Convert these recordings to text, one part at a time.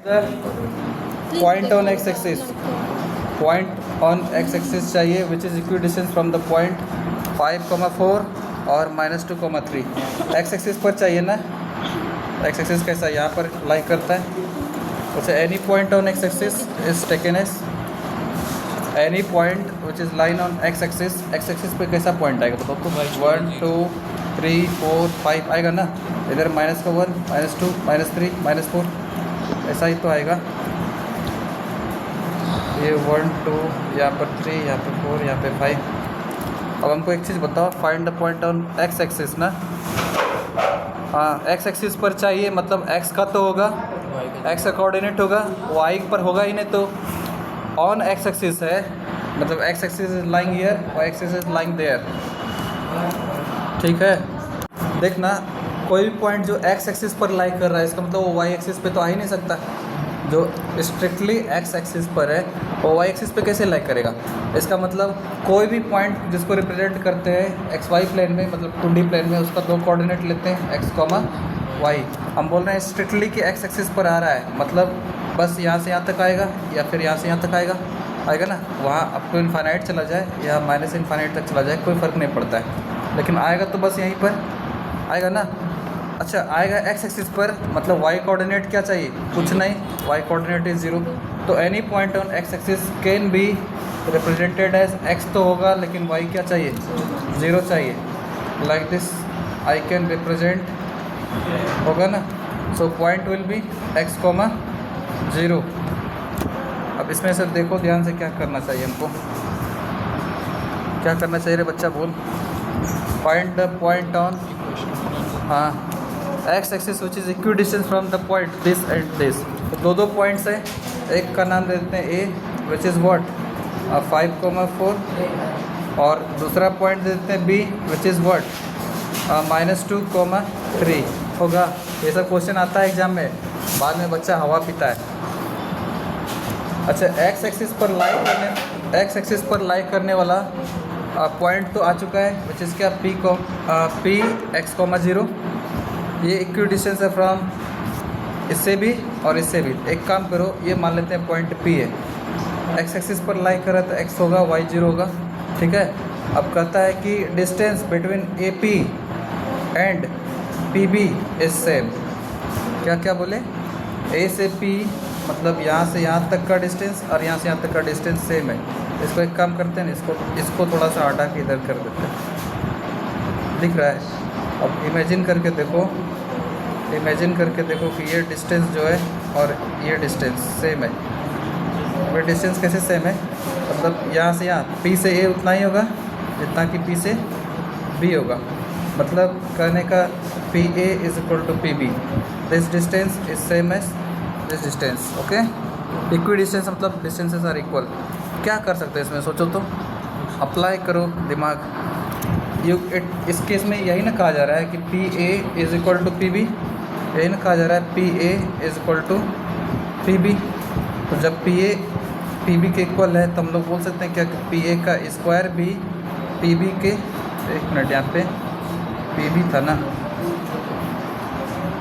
Point on x axis, point on x axis चाहिए which is equidistance from the point 5,4 और -2,3। X axis पर चाहिए ना। X axis कैसा यहाँ पर लाई करता है। अच्छा, any point on x axis is taken as any point which is line on x axis. X axis पे कैसा पॉइंट आएगा बताओ तो? 1 2 3 4 5 आएगा ना। इधर -1 -2 -3 -4 ऐसा ही तो आएगा। ये 1 2 यहाँ पर 3 यहाँ पर 4 यहाँ पे 5। अब हमको एक चीज़ बताओ, find the point on x axis ना। हाँ, एक्स एक्सिस पर चाहिए, मतलब एक्स का तो होगा, एक्स का कोऑर्डिनेट होगा, वाई पर होगा ही नहीं। तो ऑन एक्स एक्सिस है, मतलब x axis is lying here, y axis is lying there. ठीक है, देखना कोई भी पॉइंट जो एक्स एक्सिस पर लाई कर रहा है, इसका मतलब वो वाई एक्सिस पे तो आ ही नहीं सकता। जो स्ट्रिक्टली एक्स एक्सिस पर है वो वाई एक्सिस पे कैसे लाई करेगा? इसका मतलब कोई भी पॉइंट जिसको रिप्रेजेंट करते हैं एक्स वाई प्लेन में, मतलब 2D प्लेन में, उसका 2 कोऑर्डिनेट लेते हैं, एक्स कॉमा वाई। हम बोल रहे हैं स्ट्रिक्टली कि एक्स एक्सिस पर आ रहा है, मतलब बस यहाँ से यहाँ तक आएगा या फिर यहाँ से यहाँ तक आएगा ना। वहाँ अप टू इनफाइनाइट चला जाए या -इनफाइनाइट तक चला जाए, कोई फ़र्क नहीं पड़ता है, लेकिन आएगा तो बस यहीं पर आएगा ना। अच्छा, आएगा एक्स एक्सिस पर, मतलब वाई कोऑर्डिनेट क्या चाहिए? कुछ नहीं, वाई कोऑर्डिनेट इज 0। तो any point on x axis can be represented as x तो होगा, लेकिन वाई क्या चाहिए? 0 चाहिए। Like this I can represent, होगा ना। So point will be x comma 0। अब इसमें से देखो ध्यान से क्या करना चाहिए हमको, क्या करना चाहिए रे बच्चा, बोल। फाइंड द पॉइंट ऑन, हाँ, x axis which is equidistance from the point this and this. तो 2 पॉइंट्स हैं, एक का नाम दे देते हैं ए विच इज़ व्हाट 5,4 और दूसरा पॉइंट दे देते हैं बी विच इज़ व्हाट -2,3 होगा। ये सब क्वेश्चन आता है एग्जाम में, बाद में बच्चा हवा पीता है। अच्छा, एक्स एक्सिस पर लाई करने वाला पॉइंट तो आ चुका है विच इज़ क्या पी एक्स कॉमा 0। ये इक्वी डिस्टेंस है फ्रॉम इससे भी और इससे भी। एक काम करो, ये मान लेते हैं पॉइंट पी है, एक्स एक्सिस पर लाई कर रहा है तो एक्स होगा, वाई 0 होगा। ठीक है, अब कहता है कि distance between A P and P B is same. क्या क्या बोले? ए से पी मतलब यहाँ से यहाँ तक का डिस्टेंस और यहाँ से यहाँ तक का डिस्टेंस सेम है। इसको एक काम करते हैं ना, इसको थोड़ा सा हटा के इधर कर देते हैं। दिख रहा है? अब इमेजिन करके देखो कि ये डिस्टेंस जो है और ये डिस्टेंस सेम है। ये डिस्टेंस कैसे सेम है? मतलब यहाँ से यहाँ पी से ए उतना ही होगा जितना कि पी से बी होगा। मतलब कहने का P A is equal to P B, this distance is same as this distance. Okay, equidistance मतलब डिस्टेंसेस आर इक्वल। क्या कर सकते हैं इसमें, सोचो तो, अप्लाई करो दिमाग। इस केस में यही ना कहा जा रहा है कि P A is equal to P B, यही ना कहा जा रहा है P A is equal to P B. तो जब पी ए पी बी के इक्वल है तो हम लोग बोल सकते हैं क्या, पी ए का स्क्वायर भी पी बी के, एक मिनट यहाँ पे पी बी था ना,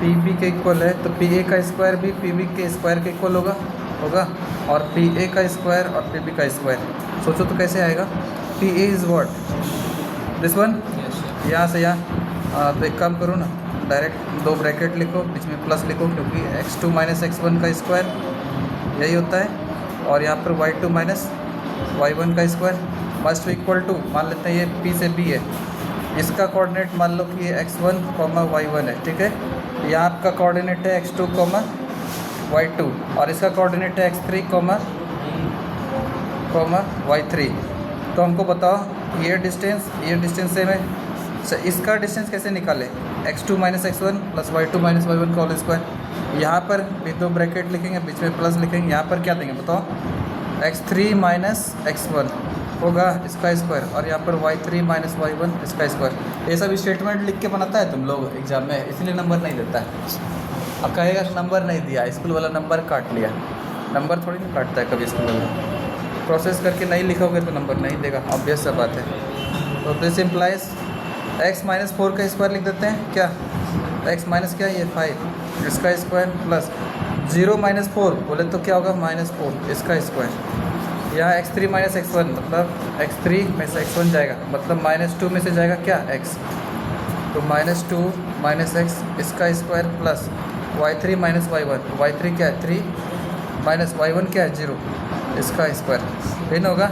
पी बी के इक्वल है, तो पी ए का स्क्वायर भी पी बी के स्क्वायर के इक्वल होगा और पी ए का स्क्वायर और पी बी का स्क्वायर। सोचो तो कैसे आएगा? P A is what, this one, यहाँ से यहाँ। तो एक काम करो ना, डायरेक्ट 2 ब्रैकेट लिखो, बीच में प्लस लिखो, क्योंकि x2 - x1 का स्क्वायर यही होता है, और यहाँ पर y2 - y1 का स्क्वायर मस्ट इक्वल टू, मान लेते हैं ये p से b है, इसका कोऑर्डिनेट मान लो कि ये x1, y1 है। ठीक है, यहाँ आपका कोऑर्डिनेट है x2, y2 और इसका कोऑर्डिनेट है x3, y3। तो हमको बताओ ये डिस्टेंस सेम है। अच्छा, इसका डिस्टेंस कैसे निकाले? x2 - x1 plus y2 - y1 का होल स्क्वायर। यहाँ पर भी 2 ब्रैकेट लिखेंगे, बीच में प्लस लिखेंगे, यहाँ पर क्या देंगे बताओ? x3 - x1 होगा इसका स्क्वायर, और यहाँ पर y3 - y1 इसका स्क्वायर। ये सब स्टेटमेंट लिख के बनाता है तुम लोग एग्जाम में, इसलिए नंबर नहीं देता है। अब कहेगा नंबर नहीं दिया, स्कूल वाला नंबर काट लिया। नंबर थोड़ी ना काटता है कभी स्कूल वाला, प्रोसेस करके नहीं लिखोगे तो नंबर नहीं देगा, ऑब्वियस सा बात है। तो दिस इम्प्लाइज x - 4 का स्क्वायर लिख देते हैं क्या, x माइनस क्या, ये 5 इसका स्क्वायर प्लस 0 माइनस 4 बोले तो क्या होगा -4 इसका स्क्वायर। यहाँ x3 माइनस x1 मतलब x3 में से x1 जाएगा, मतलब -2 में से जाएगा क्या x, तो -2 माइनस x इसका square plus y3 minus y1, y3 क्या है 3 माइनस y1 क्या है 0 इसका स्क्वायर। इन होगा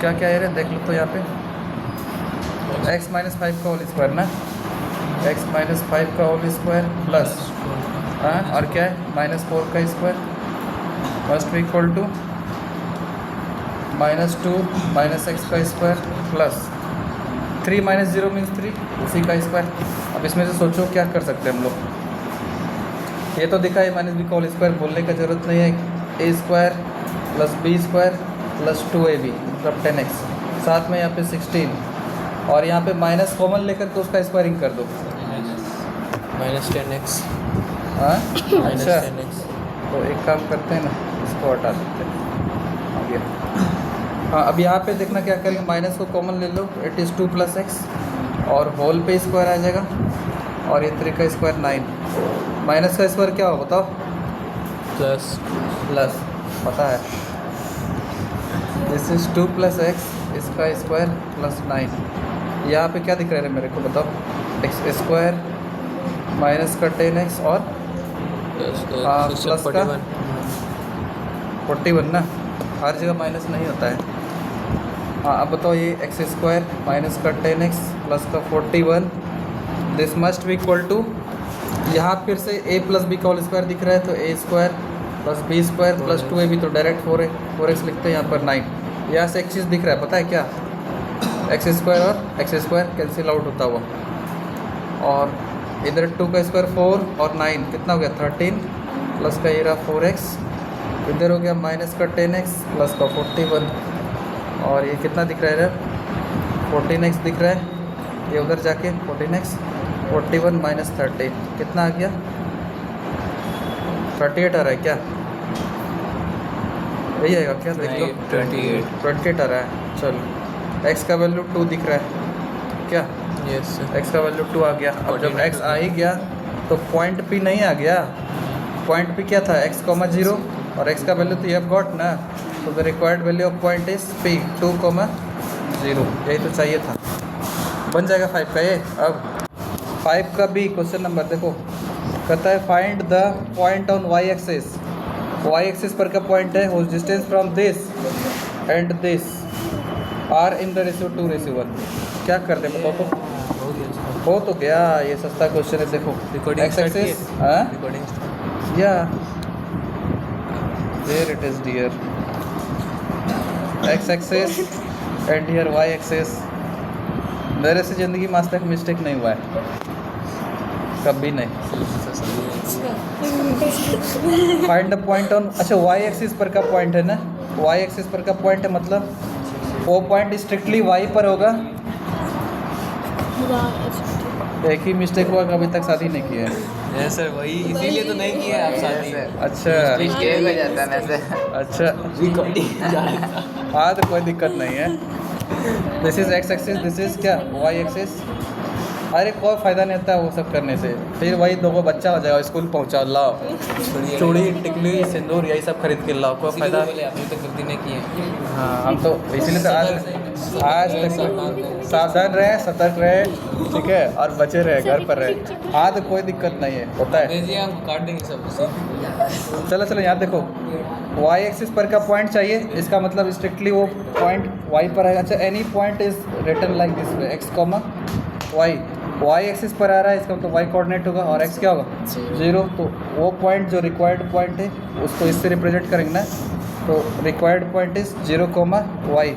क्या क्या है देख लो तो यहाँ पे x माइनस 5 का होल स्क्वायर ना, x माइनस 5 का होल स्क्वायर प्लस और क्या है -4 का square must be equal to -2 minus x का स्क्वायर प्लस 3 माइनस 0 मीन्स 3 उसी का स्क्वायर। अब इसमें से सोचो क्या कर सकते हैं हम लोग। ये तो दिखा है -b का होल स्क्वायर, बोलने का ज़रूरत नहीं है। a square plus b square plus 2ab मतलब 10x, साथ में यहाँ पे 16 और यहाँ पे माइनस कॉमन लेकर के उसका स्क्वायरिंग कर दो -10x। हाँ अच्छा, 10x। तो एक काम करते हैं ना, इसको हटा देते हैं आ गया। हाँ अब यहाँ पे देखना क्या करेंगे, माइनस को कॉमन ले लो, इट इज़ 2 + x और होल पे स्क्वायर आ जाएगा और ये 3 का स्क्वायर 9, माइनस का स्क्वायर क्या होगा बताओ, प्लस पता है, दिस इज 2 + x इसका स्क्वायर प्लस 9। यहाँ पे क्या दिख रहा है मेरे को बताओ, x स्क्वायर माइनस का 10x और प्लस का 41 ना, हर जगह माइनस नहीं होता है। हाँ अब बताओ ये x स्क्वायर माइनस का 10x प्लस का 41, this must be equal to, यहाँ फिर से a प्लस b का होल स्क्वायर दिख रहा है तो a square plus b square plus 2ab तो डायरेक्ट 4x लिखते हैं यहाँ पर 9। यहाँ से एक चीज़ दिख रहा है पता है क्या, x स्क्वायर और x स्क्वायर कैंसिल आउट होता हुआ, और इधर 2 का स्क्वायर 4 और 9 कितना हो गया 13 प्लस का ये रहा 4x, इधर हो गया माइनस का 10x प्लस का 41 और ये कितना दिख रहा है 14x दिख रहा है, ये उधर जाके 14x 41 माइनस 13 कितना आ गया 38 आ रहा है क्या, यही आएगा क्या देख लो 28 आ रहा है। चलो x का वैल्यू 2 दिख रहा है क्या, यस x का वैल्यू 2 आ गया। अब जब x आ ही गया तो पॉइंट p नहीं आ गया, पॉइंट p क्या था x, 0 और x का वैल्यू तो ये हैव गॉट ना, तो the required value of point is p 2, 0, यही तो चाहिए था। बन जाएगा 5 का ये। अब 5 का भी क्वेश्चन नंबर देखो, कहता है find the point on y axis, y axis पर का पॉइंट है whose distance from this and this are in the ratio 2:1। क्या करते हैं बताओ तो, हो तो गया, ये सस्ता क्वेश्चन है। देखो रिकॉर्डिंग x एक्सिस, रिकॉर्डिंग या there it is dear, x axis and here y axis. मेरे से ज़िंदगी में आज तक मिस्टेक नहीं हुआ है, कभी नहीं। फाइंड द पॉइंट ऑन, अच्छा y एक्सिस पर का पॉइंट है ना, y एक्सिस पर का पॉइंट है मतलब वो पॉइंट स्ट्रिक्टली y पर होगा। एक ही मिस्टेक हुआ, कभी तक शादी नहीं किया है। सर वही इसीलिए तो नहीं किया आप शादी। अच्छा हो जाता है ऐसे। अच्छा हाँ तो कोई दिक्कत नहीं है। This is x axis, this is क्या y एक्सिस। अरे कोई फ़ायदा नहीं होता है वो सब करने से, फिर वही दो को बच्चा हो जाएगा, स्कूल पहुँचा लाओ चूड़ी टिकली सिंदूर यही सब खरीद के लाओ, कोई फ़ायदा। आपने तो गलती नहीं की है। हाँ हम तो इसीलिए तो आज तक सावधान रहे, सतर्क रहे, ठीक है, और बचे रहे, घर पर रहे। हाँ तो कोई दिक्कत नहीं है, होता है। जी हम काट देंगे सब उसे। चलो यहाँ देखो y एक्सिस पर का पॉइंट चाहिए, इसका मतलब स्ट्रिक्टली वो पॉइंट y पर है। अच्छा any point is written like this way, x, y axis पर आ रहा है, इसका मतलब y कोऑर्डिनेट होगा और x क्या होगा 0। तो वो पॉइंट जो रिक्वायर्ड पॉइंट है उसको इससे रिप्रेजेंट करेंगे ना, तो रिक्वायर्ड पॉइंट इज 0, y।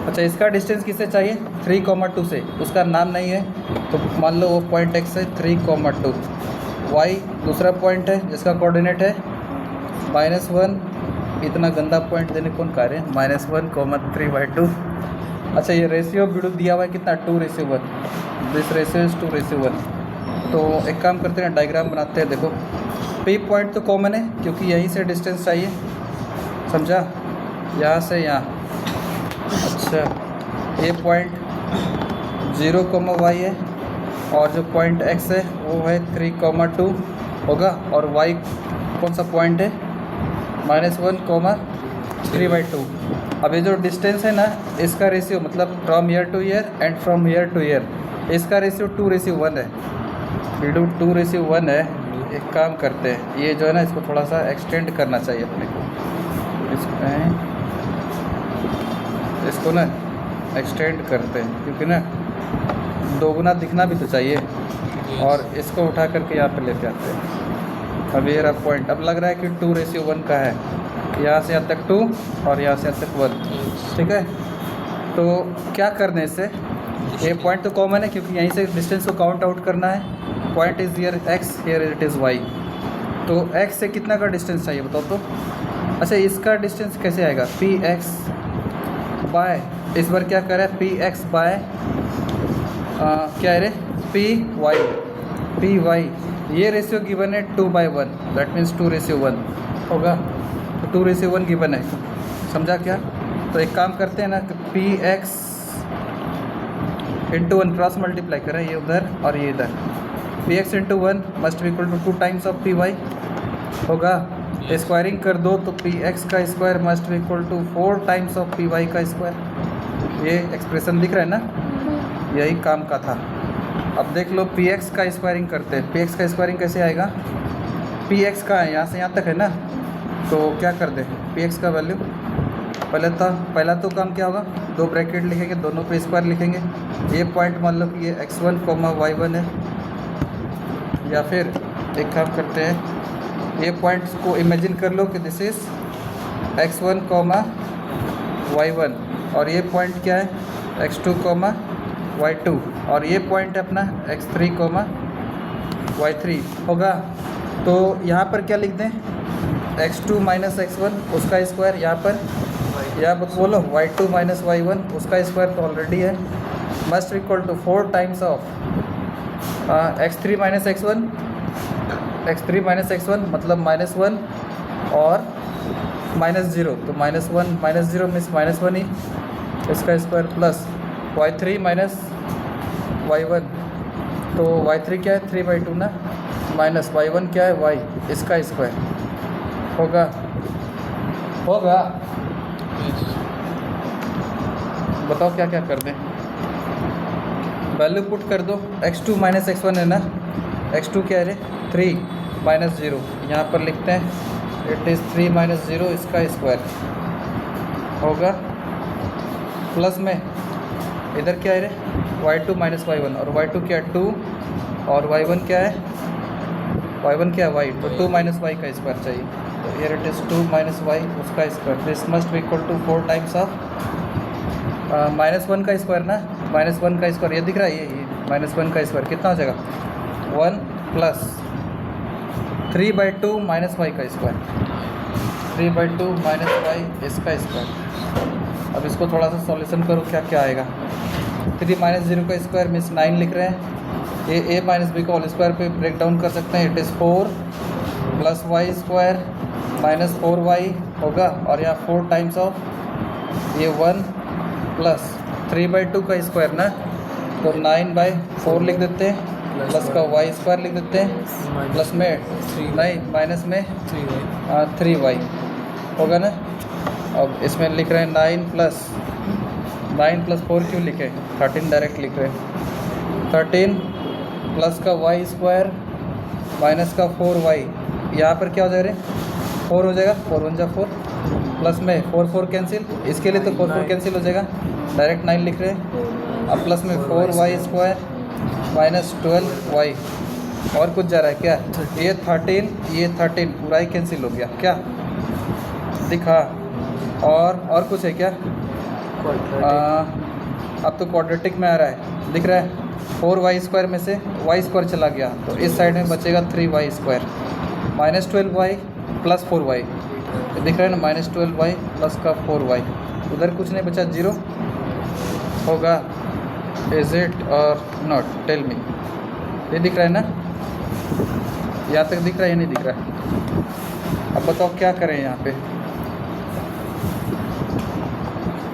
अच्छा इसका डिस्टेंस किससे चाहिए 3, 2 से, उसका नाम नहीं है तो मान लो वो पॉइंट x है 3, 2, y दूसरा पॉइंट है जिसका कोऑर्डिनेट है -1। इतना गंदा पॉइंट देने कौन कह रहे हैं, -1, 3/2। अच्छा ये रेशियो बिडू दिया हुआ है कितना 2:1, दिस रेशियो इज 2:1। तो एक काम करते हैं, डायग्राम बनाते हैं। देखो P पॉइंट तो कॉमन है क्योंकि यहीं से डिस्टेंस चाहिए, समझा, यहाँ से यहाँ। अच्छा ये पॉइंट 0, y है और जो पॉइंट x है वो है 3, 2 होगा, और y कौन सा पॉइंट है, -1,3/2। अब ये जो डिस्टेंस है ना, इसका रेशियो मतलब from year two year and from year two year, इसका रेशियो 2:1 है। वीडियो 2:1 है। एक काम करते हैं, ये जो है ना, इसको थोड़ा सा एक्सटेंड करना चाहिए अपने को। इसको ना एक्सटेंड करते हैं, क्योंकि ना दोगुना दिखना भी तो चाहिए, और इसको उठा करके यहाँ पे लेते आते हैं। अब ये रहा पॉइंट। अब लग रहा है कि 2:1 का है, यहाँ से यहाँ तक 2 और यहाँ से यहाँ तक 1, ठीक है। तो क्या करने से, ये पॉइंट तो कॉमन है क्योंकि यहीं से डिस्टेंस को काउंट आउट करना है। Point is here x, here it is y। तो x से कितना का डिस्टेंस चाहिए बताओ तो। अच्छा, इसका डिस्टेंस कैसे आएगा, px बाय, इस बार क्या कर रहा है, px बाय क्या है रे, py। ये रेशियो गिवन है 2/1, दैट मीन्स 2:1 होगा। तो 2:1 गिवन है, समझा क्या। तो एक काम करते हैं ना, px × 1 क्रॉस मल्टीप्लाई करें, ये उधर और ये इधर। px × 1 must be equal to 2 times of py होगा। स्क्वायरिंग कर दो तो px का square must be equal to 4 times of py का स्क्वायर। ये एक्सप्रेशन दिख रहा है ना, यही काम का था। अब देख लो px का स्क्वायरिंग करते हैं। px का स्क्वायरिंग कैसे आएगा, px का है यहाँ से यहाँ तक है ना, तो क्या कर दे, px का वैल्यू पहला तो काम क्या होगा, 2 ब्रैकेट लिखेंगे, दोनों पे स्क्वायर लिखेंगे। ये पॉइंट मान लो कि ये x1, y1 है, या फिर एक काम करते हैं, ये पॉइंट्स को इमेजिन कर लो कि दिस इज़ x1, y1, और ये पॉइंट क्या है, x2, y2, और ये पॉइंट है अपना x3, y3 होगा। तो यहाँ पर क्या लिख दें, x2 - x1 उसका स्क्वायर, यहाँ पर बोलो y2 - y1 उसका स्क्वायर तो ऑलरेडी है, must equal to 4 times of x3 - x1 मतलब -1 और -0, तो -1 -0 मीन्स -1 ही, इसका स्क्वायर प्लस y3 - y1, तो y3 क्या है 3/2 ना, माइनस y1 क्या है y, इसका स्क्वायर होगा। बताओ क्या क्या कर दें, वैल्यू पुट कर दो। x2 - x1 है ना, x2 क्या है रे 3 - 0, यहाँ पर लिखते हैं इट इज़ 3 - 0 इसका स्क्वायर होगा, प्लस में इधर क्या है रे y2 - y1, और y2 क्या है 2, और y1 क्या है y, तो 2 - y का स्क्वायर चाहिए, तो हियर इट इज़ 2 - y उसका square. This must be equal to 4 times of -1 का स्क्वायर ना, -1 का स्क्वायर ये दिख रहा है, ये -1 का स्क्वायर कितना हो जाएगा 1 प्लस 3/2 - y का स्क्वायर, 3/2 - y इसका स्क्वायर। अब इसको थोड़ा सा सॉल्यूशन करो, क्या क्या आएगा, 3 - 0 का स्क्वायर मीन्स 9 लिख रहे हैं, ये a - b का होल स्क्वायर पे ब्रेक डाउन कर सकते हैं, it is 4 plus y square minus 4y होगा, और यहाँ 4 टाइम्स ऑफ ये 1 प्लस 3/2 का स्क्वायर ना, तो 9/4 लिख देते हैं, प्लस का y स्क्वायर लिख देते हैं, प्लस में नहीं माइनस में 3y होगा ना। अब इसमें लिख रहे हैं 9 + 4 क्यों लिखे, 13 डायरेक्ट लिख रहे हैं, 13 प्लस का y स्क्वायर माइनस का 4y, यहाँ पर क्या हो जाएगा 4 हो जाएगा, 4 × 4 प्लस में 4 कैंसिल, इसके लिए तो 4 कैंसिल हो जाएगा, डायरेक्ट 9 लिख रहे हैं। अब प्लस में 4y स्क्वायर माइनस 12y, और कुछ जा रहा है क्या, ये 13 पूरा ही कैंसिल हो गया क्या दिखा, और कुछ है क्या, अब तो क्वाड्रेटिक में आ रहा है, दिख रहा है 4y स्क्वायर में से y स्क्वायर चला गया, तो इस साइड में बचेगा 3y square minus 12y plus 4y, दिख रहा है ना, -12y प्लस का 4y, उधर कुछ नहीं बचा, 0 होगा। इज इट और नॉट, टेल मी, ये दिख रहा है ना, यहाँ तक दिख रहा है या नहीं दिख रहा है, अब बताओ क्या करें यहाँ पे,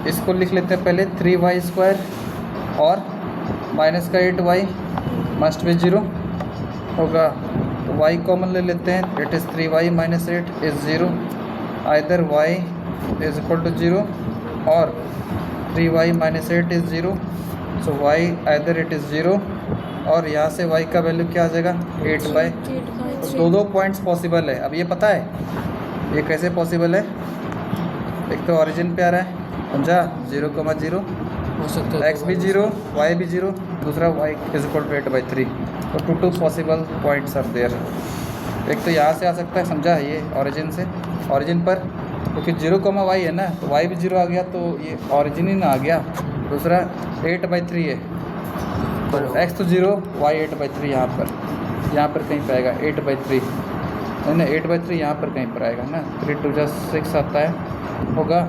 इसको लिख लेते हैं पहले 3y स्क्वायर और माइनस का 8y मस्ट बी 0 होगा, y कॉमन ले लेते हैं, it is 3y minus 8 is 0, either y is equal to 0 और 3y minus 8 is 0, so y either it is 0 और यहाँ से y का वैल्यू क्या आ जाएगा 8/3। दो पॉइंट्स पॉसिबल है। अब ये पता है ये कैसे पॉसिबल है, एक तो ऑरिजिन पे आ रहा है समझा 0,0, हो सकता है x भी 0 y भी 0, दूसरा y इज इक्वल टू 8/3। तो two possible points are there. एक तो यहाँ से आ सकता है समझा, ये ऑरिजिन से ऑरिजिन पर, क्योंकि 0,y है ना, तो y भी 0 आ गया तो ये ऑरिजिन ही ना आ गया। दूसरा 8/3 है तो x तो 0 y 8/3 यहाँ पर कहीं पे आएगा 8/3, नहीं 8/3 यहाँ पर कहीं पर आएगा ना, 3 2 6 आता है, होगा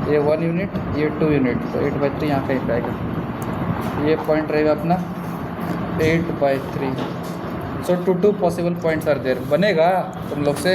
ये 1 यूनिट ये 2 यूनिट, तो 8/3 यहाँ कहीं पे आएगा। ये पॉइंट रहेगा अपना 8/3। So two possible points are there. बनेगा तुम लोग से